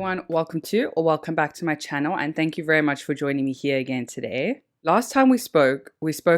everyone, welcome to or welcome back to my channel, and thank you very much for joining me here again today. Last time we spoke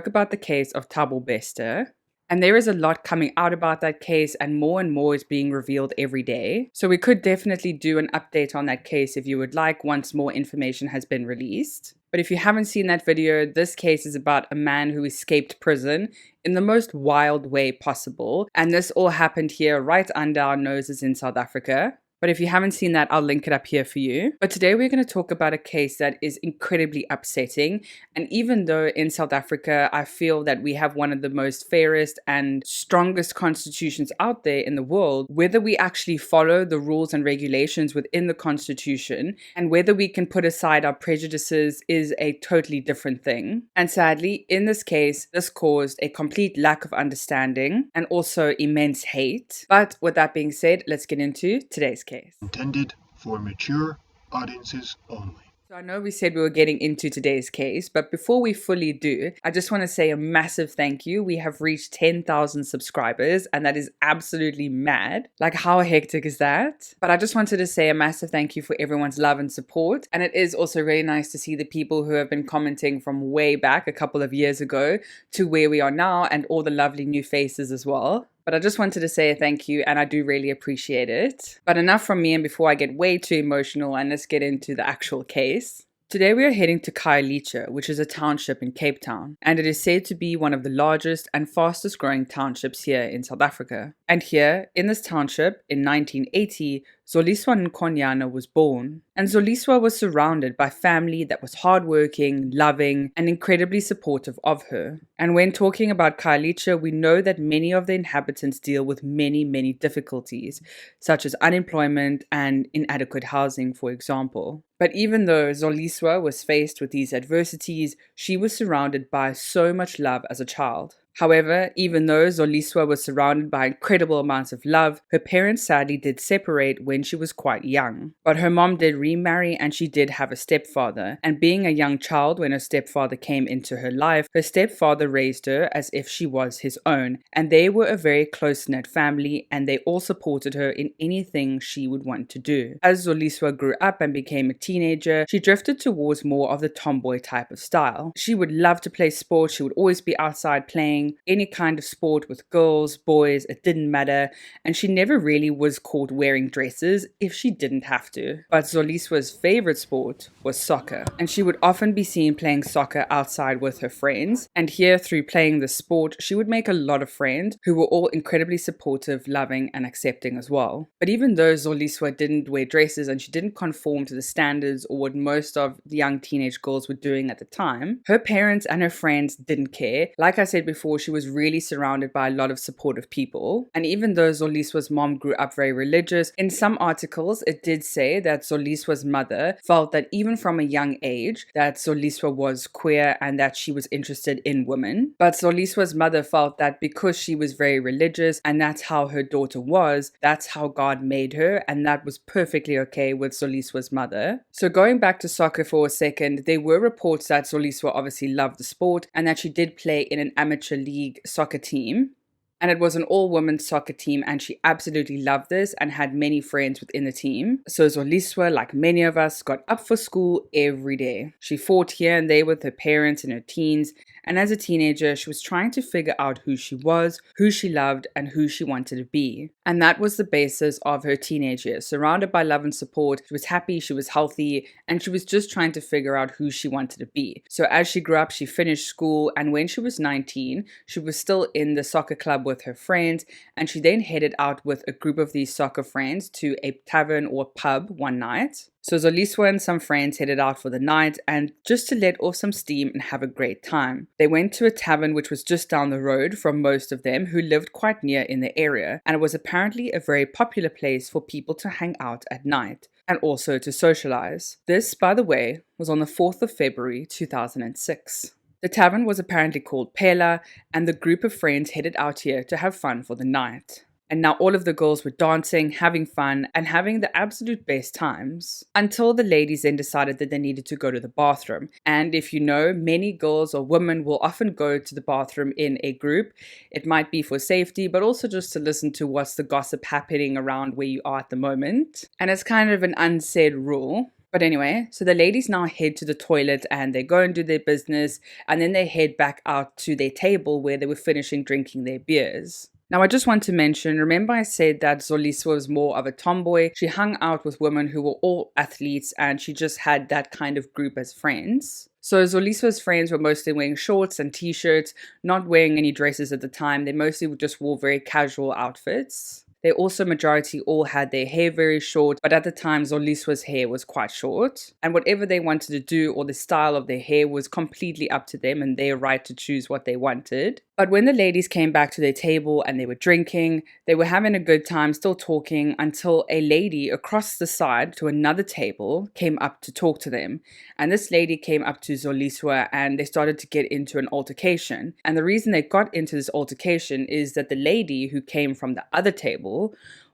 about the case of Thabo Bester, and there is a lot coming out about that case and more is being revealed every day. So we could definitely do an update on that case if you would like once more information has been released. But if you haven't seen that video, this case is about a man who escaped prison in the most wild way possible, and this all happened here right under our noses in South Africa. But if you haven't seen that, I'll link it up here for you. But today we're going to talk about a case that is incredibly upsetting. And even though in South Africa, I feel that we have one of the most fairest and strongest constitutions out there in the world, whether we actually follow the rules and regulations within the constitution and whether we can put aside our prejudices is a totally different thing. And sadly, in this case, this caused a complete lack of understanding and also immense hate. But with that being said, let's get into today's case. Intended for mature audiences only. So I know we said we were getting into today's case, but before we fully do, I just want to say a massive thank you. We have reached 10,000 subscribers, and that is absolutely mad. Like, how hectic is that? But I just wanted to say a massive thank you for everyone's love and support. And it is also really nice to see the people who have been commenting from way back a couple of years ago to where we are now, and all the lovely new faces as well. But I just wanted to say a thank you, and I do really appreciate it. But enough from me, and before I get way too emotional, and let's get into the actual case. Today we are heading to Khayelitsha, which is a township in Cape Town, and it is said to be one of the largest and fastest growing townships here in South Africa. And here, in this township, in 1980, Zoliswa Nkonyana was born. And Zoliswa was surrounded by family that was hardworking, loving, and incredibly supportive of her. And when talking about Khayelitsha, we know that many of the inhabitants deal with many difficulties, such as unemployment and inadequate housing, for example. But even though Zoliswa was faced with these adversities, she was surrounded by so much love as a child. However, even though Zoliswa was surrounded by incredible amounts of love, her parents sadly did separate when she was quite young. But her mom did remarry, and she did have a stepfather. And being a young child when her stepfather came into her life, her stepfather raised her as if she was his own. And they were a very close-knit family, and they all supported her in anything she would want to do. As Zoliswa grew up and became a teenager, she drifted towards more of the tomboy type of style. She would love to play sports. She would always be outside playing any kind of sport with girls, boys, it didn't matter, and she never really was caught wearing dresses if she didn't have to. But Zoliswa's favorite sport was soccer, and she would often be seen playing soccer outside with her friends, and here through playing the sport, she would make a lot of friends who were all incredibly supportive, loving, and accepting as well. But even though Zoliswa didn't wear dresses and she didn't conform to the standards or what most of the young teenage girls were doing at the time, her parents and her friends didn't care. Like I said before, she was really surrounded by a lot of supportive people. And even though Zoliswa's mom grew up very religious, in some articles it did say that Zoliswa's mother felt that even from a young age that Zoliswa was queer and that she was interested in women. But Zoliswa's mother felt that because she was very religious and that's how her daughter was, that's how God made her, and that was perfectly okay with Zoliswa's mother. So going back to soccer for a second, there were reports that Zoliswa obviously loved the sport and that she did play in an amateur league soccer team. And it was an all-women soccer team, and she absolutely loved this and had many friends within the team. So Zoliswa, like many of us, got up for school every day. She fought here and there with her parents in her teens, and as a teenager, she was trying to figure out who she was, who she loved, and who she wanted to be. And that was the basis of her teenage years. Surrounded by love and support, she was happy, she was healthy, and she was just trying to figure out who she wanted to be. So as she grew up, she finished school, and when she was 19, she was still in the soccer club with her friends, and she then headed out with a group of these soccer friends to a tavern or pub one night. So Zoliswa and some friends headed out for the night and just to let off some steam and have a great time. They went to a tavern which was just down the road from most of them who lived quite near in the area, and it was apparently a very popular place for people to hang out at night and also to socialize. This, by the way, was on the 4th of February 2006. The tavern was apparently called Pela, and the group of friends headed out here to have fun for the night. And now all of the girls were dancing, having fun, and having the absolute best times. Until the ladies then decided that they needed to go to the bathroom. And if you know, many girls or women will often go to the bathroom in a group. It might be for safety, but also just to listen to what's the gossip happening around where you are at the moment. And it's kind of an unsaid rule. But anyway, so the ladies now head to the toilet and they go and do their business, and then they head back out to their table where they were finishing drinking their beers. Now, I just want to mention, remember I said that Zoliswa was more of a tomboy. She hung out with women who were all athletes and she just had that kind of group as friends. So Zoliswa's friends were mostly wearing shorts and t-shirts, not wearing any dresses at the time. They mostly just wore very casual outfits. They also majority all had their hair very short, but at the time Zoliswa's hair was quite short. And whatever they wanted to do or the style of their hair was completely up to them and their right to choose what they wanted. But when the ladies came back to their table and they were drinking, they were having a good time, still talking, until a lady across the side to another table came up to talk to them. And this lady came up to Zoliswa and they started to get into an altercation. And the reason they got into this altercation is that the lady who came from the other table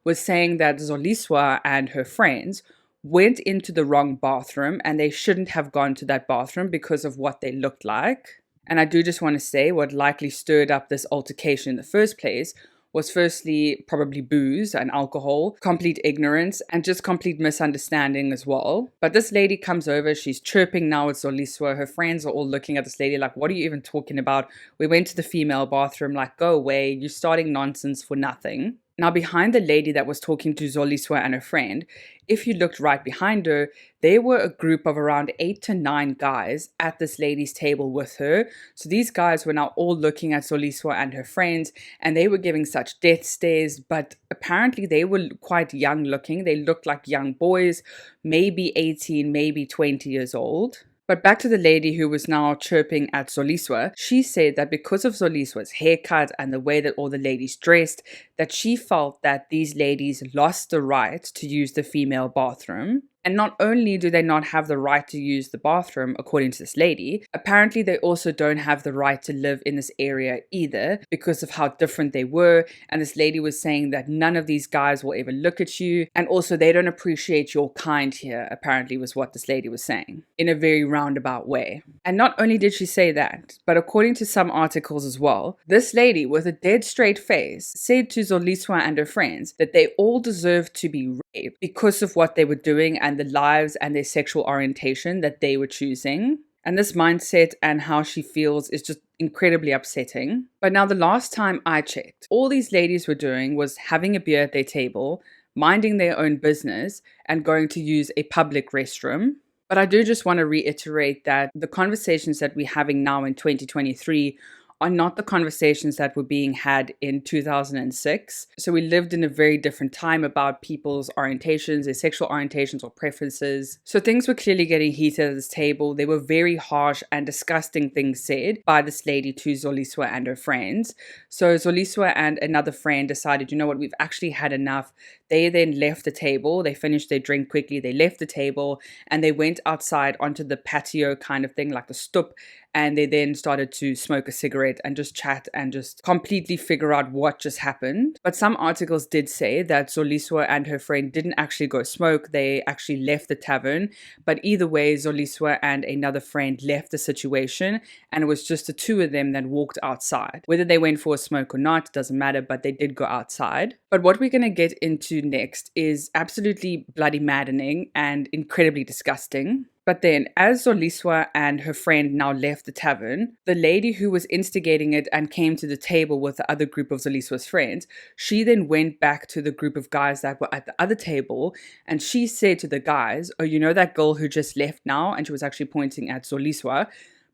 was saying that Zoliswa and her friends went into the wrong bathroom and they shouldn't have gone to that bathroom because of what they looked like. And I do just want to say what likely stirred up this altercation in the first place was firstly probably booze and alcohol, complete ignorance, and just complete misunderstanding as well. But this lady comes over, she's chirping now with Zoliswa. Her friends are all looking at this lady like, what are you even talking about? We went to the female bathroom, like, go away, you're starting nonsense for nothing. Now, behind the lady that was talking to Zoliswa and her friend, if you looked right behind her, there were a group of around 8 to 9 guys at this lady's table with her. So these guys were now all looking at Zoliswa and her friends, and they were giving such death stares, but apparently they were quite young looking. They looked like young boys, maybe 18, maybe 20 years old. But back to the lady who was now chirping at Zoliswa, she said that because of Zoliswa's haircut and the way that all the ladies dressed, that she felt that these ladies lost the right to use the female bathroom. And not only do they not have the right to use the bathroom, according to this lady, apparently they also don't have the right to live in this area either because of how different they were. And this lady was saying that none of these guys will ever look at you. And also they don't appreciate your kind here, apparently was what this lady was saying in a very roundabout way. And not only did she say that, but according to some articles as well, this lady with a dead straight face said to Zoliswa and her friends that they all deserved to be raped because of what they were doing and the lives and their sexual orientation that they were choosing. And this mindset and how she feels is just incredibly upsetting. But now the last time I checked, all these ladies were doing was having a beer at their table, minding their own business, and going to use a public restroom. But I do just want to reiterate that the conversations that we're having now in 2023 are not the conversations that were being had in 2006. So we lived in a very different time about people's orientations, their sexual orientations or preferences. So things were clearly getting heated at this table. There were very harsh and disgusting things said by this lady to Zoliswa and her friends. So Zoliswa and another friend decided, you know what, we've actually had enough. They then left the table. They finished their drink quickly. They left the table and they went outside onto the patio kind of thing, like the stoep. And they then started to smoke a cigarette and just chat and just completely figure out what just happened. But some articles did say that Zoliswa and her friend didn't actually go smoke. They actually left the tavern. But either way, Zoliswa and another friend left the situation. And it was just the two of them that walked outside. Whether they went for a smoke or not, doesn't matter, but they did go outside. But what we're going to get into next is absolutely bloody maddening and incredibly disgusting. But then, as Zoliswa and her friend now left the tavern, the lady who was instigating it and came to the table with the other group of Zoliswa's friends, she then went back to the group of guys that were at the other table, and she said to the guys, oh, you know that girl who just left now? And she was actually pointing at Zoliswa.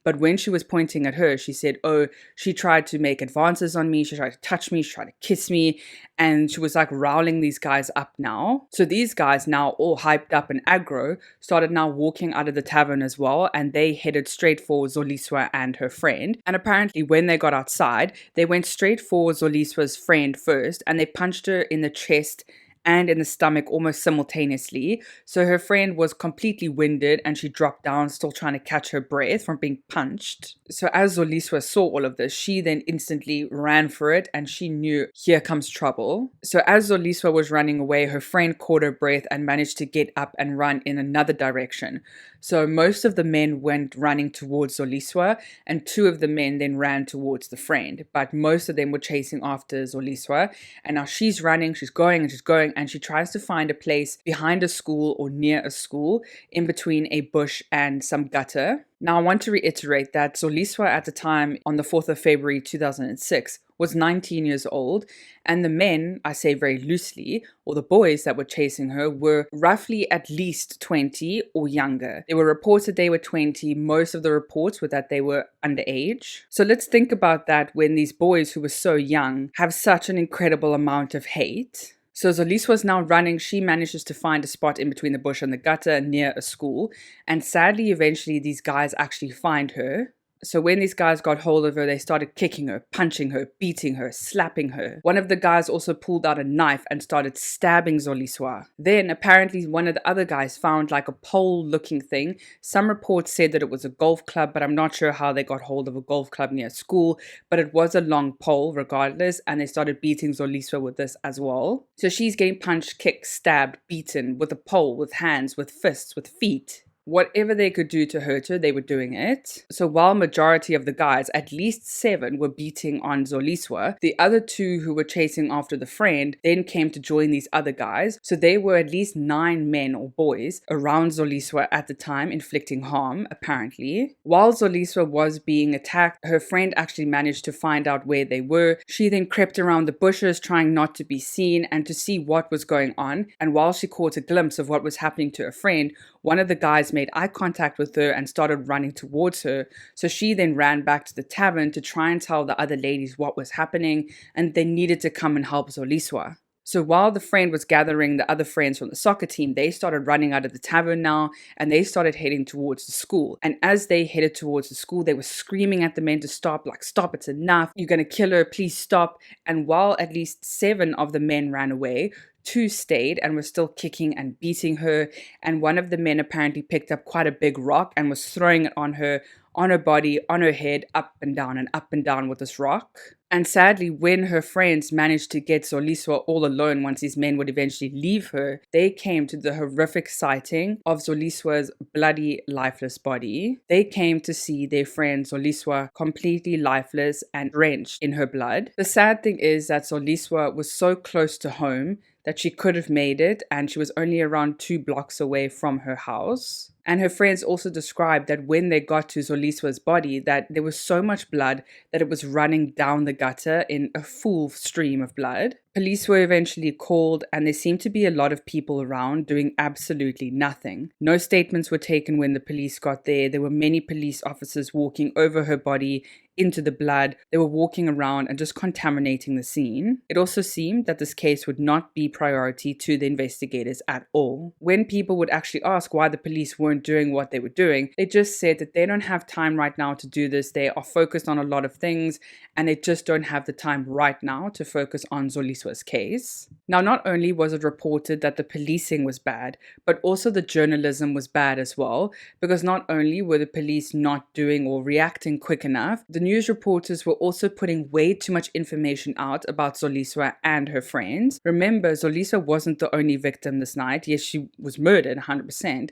But when she was pointing at her, she said, oh, she tried to make advances on me. She tried to touch me. She tried to kiss me. And she was like riling these guys up now. So these guys now all hyped up and aggro started now walking out of the tavern as well. And they headed straight for Zoliswa and her friend. And apparently when they got outside, they went straight for Zoliswa's friend first. And they punched her in the chest and in the stomach almost simultaneously. So her friend was completely winded and she dropped down, still trying to catch her breath from being punched. So as Zoliswa saw all of this, she then instantly ran for it and she knew here comes trouble. So as Zoliswa was running away, her friend caught her breath and managed to get up and run in another direction. So most of the men went running towards Zoliswa and 2 of the men then ran towards the friend, but most of them were chasing after Zoliswa. And now she's running, she's going and she tries to find a place behind a school or near a school in between a bush and some gutter. Now I want to reiterate that Zoliswa at the time on the 4th of February 2006 was 19 years old, and the men, I say very loosely, or the boys that were chasing her were roughly at least 20 or younger. They were reported they were 20. Most of the reports were that they were underage. So let's think about that when these boys who were so young have such an incredible amount of hate. So Zoliswa was now running. She manages to find a spot in between the bush and the gutter near a school. And sadly, eventually, these guys actually find her. So when these guys got hold of her, they started kicking her, punching her, beating her, slapping her. One of the guys also pulled out a knife and started stabbing Zoliswa. Then apparently one of the other guys found like a pole-looking thing. Some reports said that it was a golf club, but I'm not sure how they got hold of a golf club near school. But it was a long pole regardless, and they started beating Zoliswa with this as well. So she's getting punched, kicked, stabbed, beaten with a pole, with hands, with fists, with feet. Whatever they could do to hurt her, they were doing it. So while majority of the guys, at least 7, were beating on Zoliswa, the other 2 who were chasing after the friend then came to join these other guys. So they were at least 9 men or boys around Zoliswa at the time, inflicting harm, apparently. While Zoliswa was being attacked, her friend actually managed to find out where they were. She then crept around the bushes, trying not to be seen and to see what was going on. And while she caught a glimpse of what was happening to her friend, one of the guys made eye contact with her and started running towards her. So she then ran back to the tavern to try and tell the other ladies what was happening, and they needed to come and help Zoliswa. So while the friend was gathering the other friends from the soccer team, they started running out of the tavern now, and they started heading towards the school. And as they headed towards the school, they were screaming at the men to stop, like, stop, it's enough, you're gonna kill her, please stop. And while at least 7 of the men ran away, 2 stayed and were still kicking and beating her, and one of the men apparently picked up quite a big rock and was throwing it on her body, on her head, up and down with this rock. And sadly, when her friends managed to get Zoliswa all alone once these men would eventually leave her, they came to the horrific sighting of Zoliswa's bloody, lifeless body. They came to see their friend Zoliswa completely lifeless and drenched in her blood. The sad thing is that Zoliswa was so close to home that she could have made it, and she was only around 2 blocks away from her house. And her friends also described that when they got to Zoliswa's body, that there was so much blood that it was running down the gutter in a full stream of blood. Police were eventually called, and there seemed to be a lot of people around doing absolutely nothing. No statements were taken when the police got there. There were many police officers walking over her body into the blood. They were walking around and just contaminating the scene. It also seemed that this case would not be priority to the investigators at all. When people would actually ask why the police weren't doing what they were doing, they just said that they don't have time right now to do this. They are focused on a lot of things, and they just don't have the time right now to focus on Zoliswa's case. Now, not only was it reported that the policing was bad, but also the journalism was bad as well, because not only were the police not doing or reacting quick enough, the news reporters were also putting way too much information out about Zoliswa and her friends. Remember, Zoliswa wasn't the only victim this night. Yes, she was murdered 100%,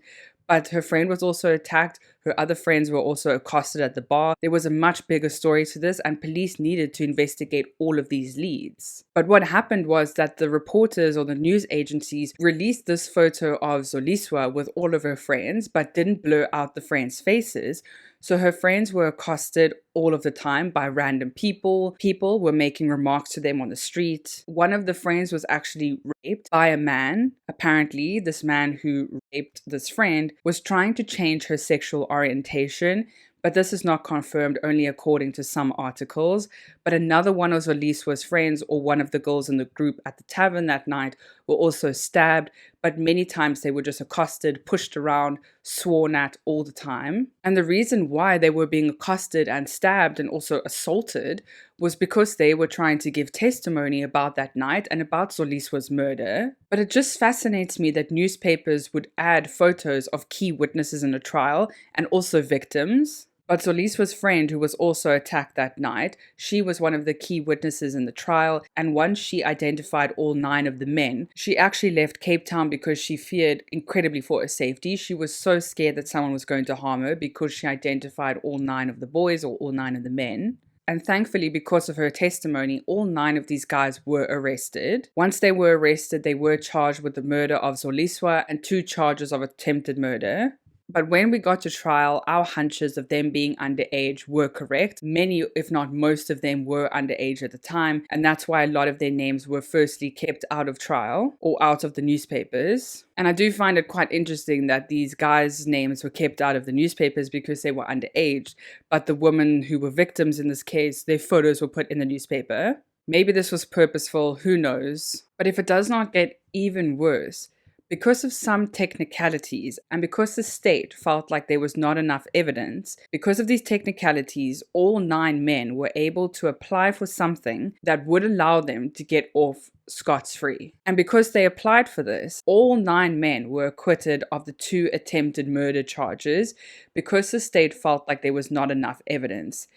but her friend was also attacked. Her other friends were also accosted at the bar. There was a much bigger story to this, and police needed to investigate all of these leads. But what happened was that the reporters or the news agencies released this photo of Zoliswa with all of her friends, but didn't blur out the friends' faces. So her friends were accosted all of the time by random people. People were making remarks to them on the street. One of the friends was actually raped by a man. Apparently, this man who raped this friend was trying to change her sexual orientation, but this is not confirmed, only according to some articles. But another one of Zoliswa's friends, or one of the girls in the group at the tavern that night, were also stabbed, but many times they were just accosted, pushed around, sworn at all the time. And the reason why they were being accosted and stabbed and also assaulted was because they were trying to give testimony about that night and about Zoliswa's murder. But it just fascinates me that newspapers would add photos of key witnesses in a trial and also victims. But Zoliswa's friend, who was also attacked that night, she was one of the key witnesses in the trial, and once she identified all 9 of the men, she actually left Cape Town because she feared incredibly for her safety. She was so scared that someone was going to harm her because she identified all 9 of the boys or all 9 of the men. And thankfully, because of her testimony, all 9 of these guys were arrested. Once they were arrested, they were charged with the murder of Zoliswa and 2 charges of attempted murder. But when we got to trial, our hunches of them being underage were correct. Many, if not most of them, were underage at the time, and that's why a lot of their names were firstly kept out of trial or out of the newspapers. And I do find it quite interesting that these guys' names were kept out of the newspapers because they were underage, but the women who were victims in this case, their photos were put in the newspaper. Maybe this was purposeful, who knows? But if it does not get even worse, because of some technicalities and because the state felt like there was not enough evidence, because of these technicalities, all 9 men were able to apply for something that would allow them to get off scot-free. And because they applied for this, all 9 men were acquitted of the 2 attempted murder charges because the state felt like there was not enough evidence,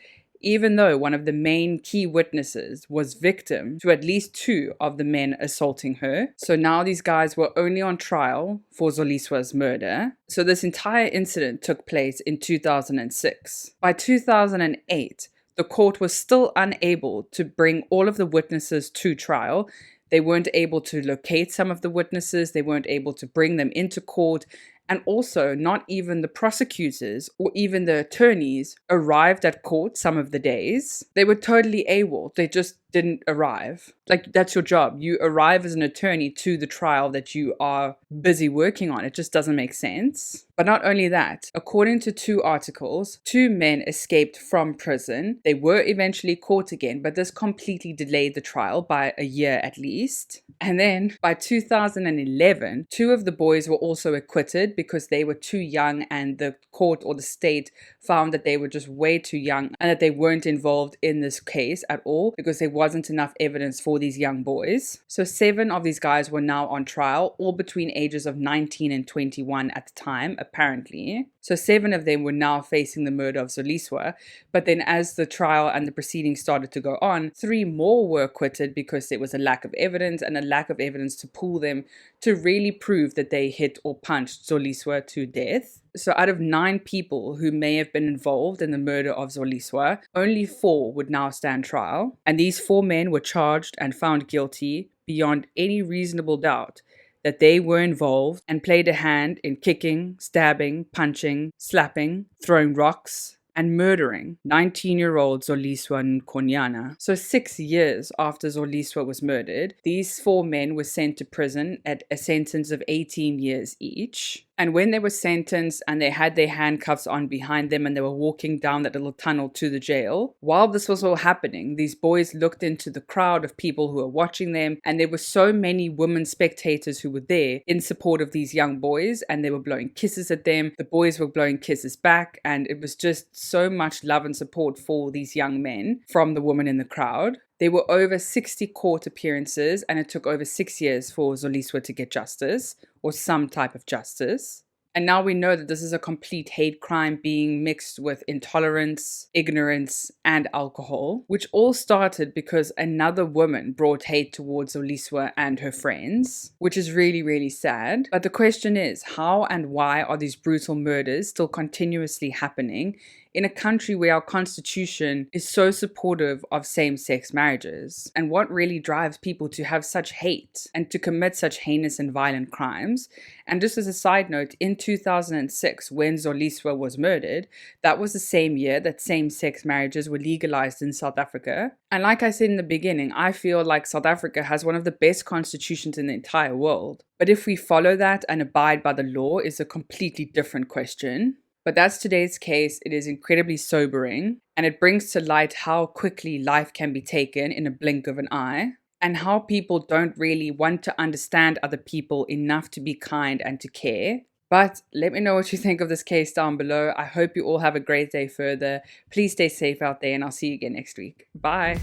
even though one of the main key witnesses was victim to at least 2 of the men assaulting her. So now these guys were only on trial for Zoliswa's murder. So this entire incident took place in 2006. By 2008, the court was still unable to bring all of the witnesses to trial. They weren't able to locate some of the witnesses. They weren't able to bring them into court. And also, not even the prosecutors or even the attorneys arrived at court some of the days. They were totally AWOL. They just didn't arrive. Like, that's your job. You arrive as an attorney to the trial that you are busy working on. It just doesn't make sense. But not only that, according to 2 articles, 2 men escaped from prison. They were eventually caught again, but this completely delayed the trial by a year at least. And then by 2011, 2 of the boys were also acquitted because they were too young and the court or the state found that they were just way too young and that they weren't involved in this case at all because there wasn't enough evidence for these young boys. So 7 of these guys were now on trial, all between ages of 19 and 21 at the time, apparently. So 7 of them were now facing the murder of Zoliswa. But then as the trial and the proceedings started to go on, 3 more were acquitted because there was a lack of evidence and a lack of evidence to pull them to really prove that they hit or punched Zoliswa to death. So out of 9 people who may have been involved in the murder of Zoliswa, only 4 would now stand trial. And these 4 men were charged and found guilty beyond any reasonable doubt that they were involved and played a hand in kicking, stabbing, punching, slapping, throwing rocks, and murdering 19-year-old Zoliswa Nkonyana. So 6 years after Zoliswa was murdered, these 4 men were sent to prison at a sentence of 18 years each. And when they were sentenced and they had their handcuffs on behind them and they were walking down that little tunnel to the jail, while this was all happening, these boys looked into the crowd of people who were watching them, and there were so many women spectators who were there in support of these young boys, and they were blowing kisses at them. The boys were blowing kisses back, and it was just so much love and support for these young men from the women in the crowd. There were over 60 court appearances, and it took over 6 years for Zoliswa to get justice, or some type of justice. And now we know that this is a complete hate crime being mixed with intolerance, ignorance, and alcohol, which all started because another woman brought hate towards Zoliswa and her friends, which is really, really sad. But the question is, how and why are these brutal murders still continuously happening in a country where our constitution is so supportive of same-sex marriages? And what really drives people to have such hate and to commit such heinous and violent crimes? And just as a side note, in 2006, when Zoliswa was murdered, that was the same year that same-sex marriages were legalized in South Africa. And like I said in the beginning, I feel like South Africa has one of the best constitutions in the entire world. But if we follow that and abide by the law is a completely different question. But that's today's case. It is incredibly sobering, and it brings to light how quickly life can be taken in a blink of an eye. and how people don't really want to understand other people enough to be kind and to care. But let me know what you think of this case down below. I hope you all have a great day further. Please stay safe out there, and I'll see you again next week. Bye.